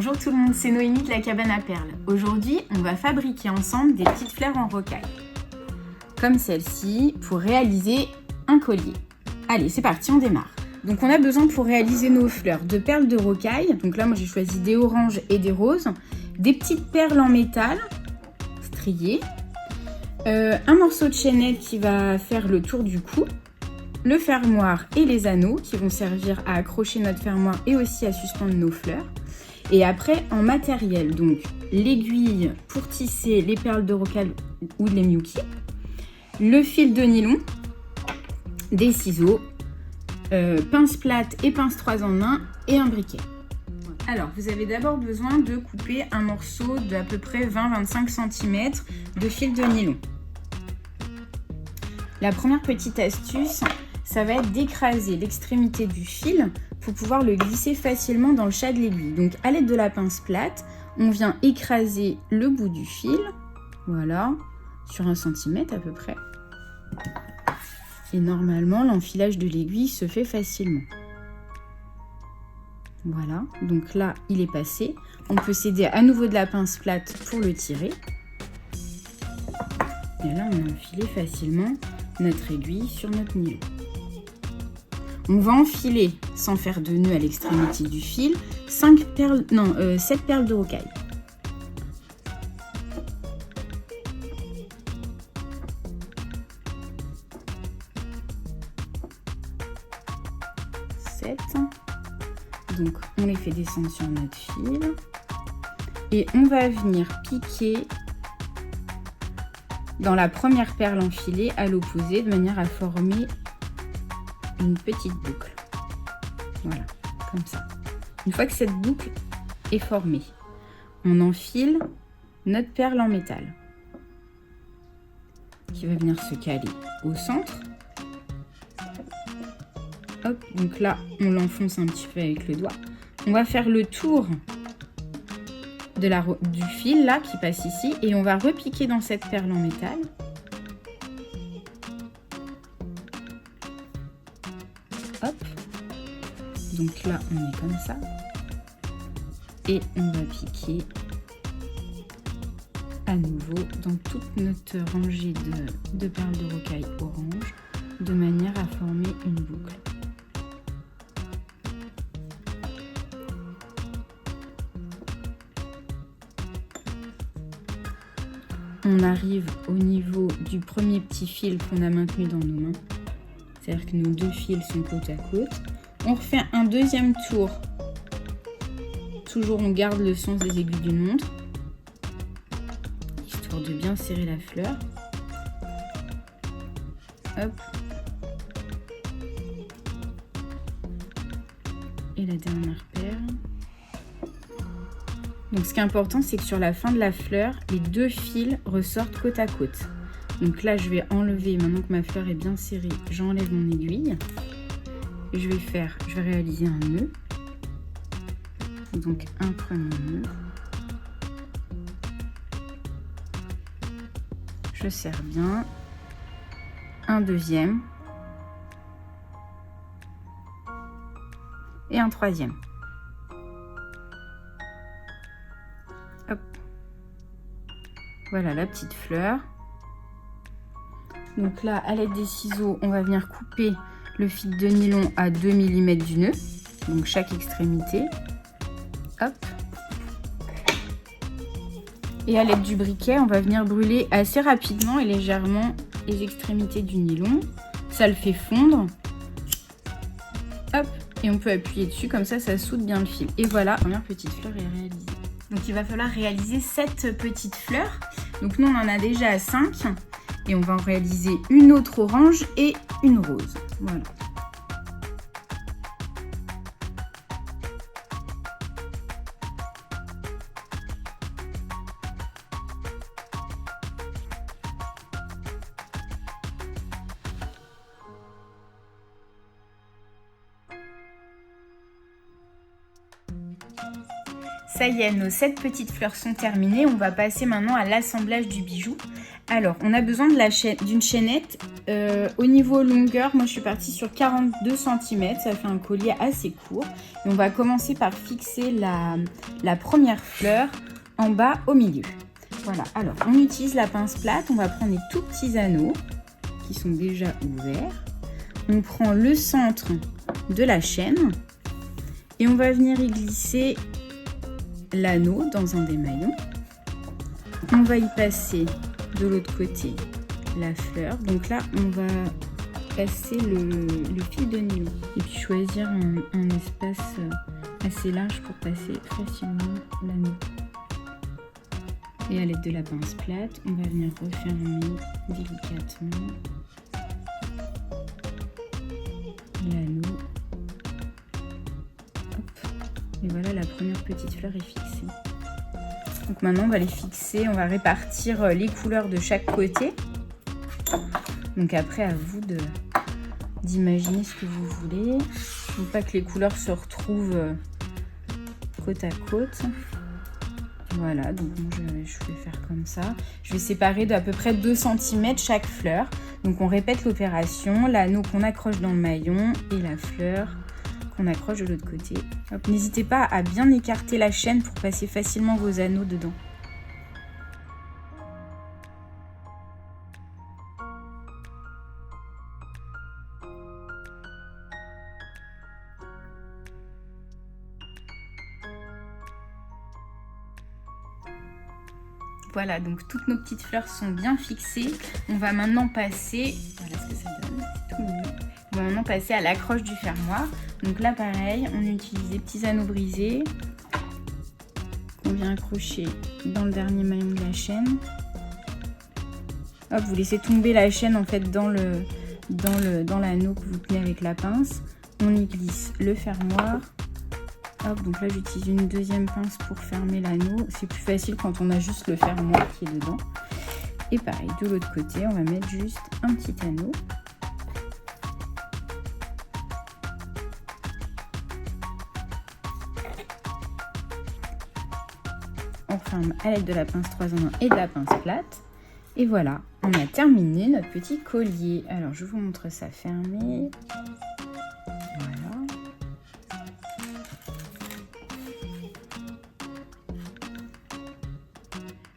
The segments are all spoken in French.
Bonjour tout le monde, c'est Noémie de la cabane à perles. Aujourd'hui, on va fabriquer ensemble des petites fleurs en rocaille. Comme celle-ci, pour réaliser un collier. Allez, c'est parti, on démarre. Donc on a besoin pour réaliser nos fleurs de perles de rocaille. Donc là, moi j'ai choisi des oranges et des roses. Des petites perles en métal, striées. Un morceau de chaînette qui va faire le tour du cou. Le fermoir et les anneaux qui vont servir à accrocher notre fermoir et aussi à suspendre nos fleurs. Et après, en matériel, donc l'aiguille pour tisser les perles de rocaille ou les miyuki, le fil de nylon, des ciseaux, pince plate et pince 3 en 1 et un briquet. Alors, vous avez d'abord besoin de couper un morceau d'à peu près 20-25 cm de fil de nylon. La première petite astuce, ça va être d'écraser l'extrémité du fil pour pouvoir le glisser facilement dans le chat de l'aiguille. Donc à l'aide de la pince plate, on vient écraser le bout du fil, voilà, sur 1 cm à peu près. Et normalement, l'enfilage de l'aiguille se fait facilement. Voilà, donc là, il est passé. On peut s'aider à nouveau de la pince plate pour le tirer. Et là, on a enfilé facilement notre aiguille sur notre nylon. On va enfiler, sans faire de nœud à l'extrémité du fil, 7 perles de rocaille. Donc on les fait descendre sur notre fil. Et on va venir piquer dans la première perle enfilée à l'opposé de manière à former une petite boucle. Voilà, comme ça. Une fois que cette boucle est formée, on enfile notre perle en métal qui va venir se caler au centre. Hop, donc là, on l'enfonce un petit peu avec le doigt. On va faire le tour du fil là qui passe ici et on va repiquer dans cette perle en métal. Hop, donc là on est comme ça et on va piquer à nouveau dans toute notre rangée de perles de rocaille orange de manière à former une boucle. On arrive au niveau du premier petit fil qu'on a maintenu dans nos mains. C'est-à-dire que nos deux fils sont côte à côte. On refait un deuxième tour. Toujours on garde le sens des aiguilles d'une montre. Histoire de bien serrer la fleur. Hop. Et la dernière perle. Donc ce qui est important, c'est que sur la fin de la fleur, les deux fils ressortent côte à côte. Donc là, je vais enlever, maintenant que ma fleur est bien serrée, j'enlève mon aiguille. Et je vais réaliser un nœud. Donc un premier nœud. Je serre bien. Un deuxième. Et un troisième. Hop. Voilà la petite fleur. Donc là, à l'aide des ciseaux, on va venir couper le fil de nylon à 2 mm du nœud. Donc chaque extrémité. Hop. Et à l'aide du briquet, on va venir brûler assez rapidement et légèrement les extrémités du nylon. Ça le fait fondre. Hop. Et on peut appuyer dessus, comme ça, ça soude bien le fil. Et voilà, la première petite fleur est réalisée. Donc il va falloir réaliser 7 petites fleurs. Donc nous on en a déjà 5 et on va en réaliser une autre orange et une rose. Voilà. Ça y est, nos 7 petites fleurs sont terminées. On va passer maintenant à l'assemblage du bijou. Alors, on a besoin d'une chaînette. Au niveau longueur, moi je suis partie sur 42 cm. Ça fait un collier assez court. Et on va commencer par fixer la première fleur en bas au milieu. Voilà, alors on utilise la pince plate. On va prendre les tout petits anneaux qui sont déjà ouverts. On prend le centre de la chaîne et on va venir y glisser l'anneau dans un des maillons. On va y passer de l'autre côté la fleur. Donc là, on va passer le fil de nylon et puis choisir un espace assez large pour passer facilement l'anneau. Et à l'aide de la pince plate, on va venir refermer délicatement l'anneau. Et voilà, la première petite fleur est fixée. Donc maintenant, on va les fixer, on va répartir les couleurs de chaque côté. Donc après, à vous d'imaginer ce que vous voulez. Il ne faut pas que les couleurs se retrouvent côte à côte. Voilà, donc moi je vais faire comme ça. Je vais séparer d'à peu près 2 cm chaque fleur. Donc on répète l'opération, l'anneau qu'on accroche dans le maillon et la fleur qu'on accroche de l'autre côté. N'hésitez pas à bien écarter la chaîne pour passer facilement vos anneaux dedans. Voilà, donc toutes nos petites fleurs sont bien fixées. On va maintenant passer, voilà ce que ça donne, c'est tout mignon. On va maintenant passer à l'accroche du fermoir. Donc là pareil, on utilise des petits anneaux brisés qu'on vient accrocher dans le dernier maillon de la chaîne. Hop, vous laissez tomber la chaîne en fait dans l'anneau que vous tenez avec la pince. On y glisse le fermoir. Hop, donc là j'utilise une deuxième pince pour fermer l'anneau. C'est plus facile quand on a juste le fermoir qui est dedans. Et pareil, de l'autre côté, on va mettre juste un petit anneau. On ferme à l'aide de la pince 3 en 1 et de la pince plate. Et voilà, on a terminé notre petit collier. Alors je vous montre ça fermé. Voilà.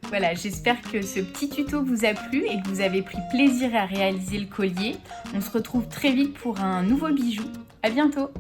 Voilà, j'espère que ce petit tuto vous a plu et que vous avez pris plaisir à réaliser le collier. On se retrouve très vite pour un nouveau bijou. À bientôt!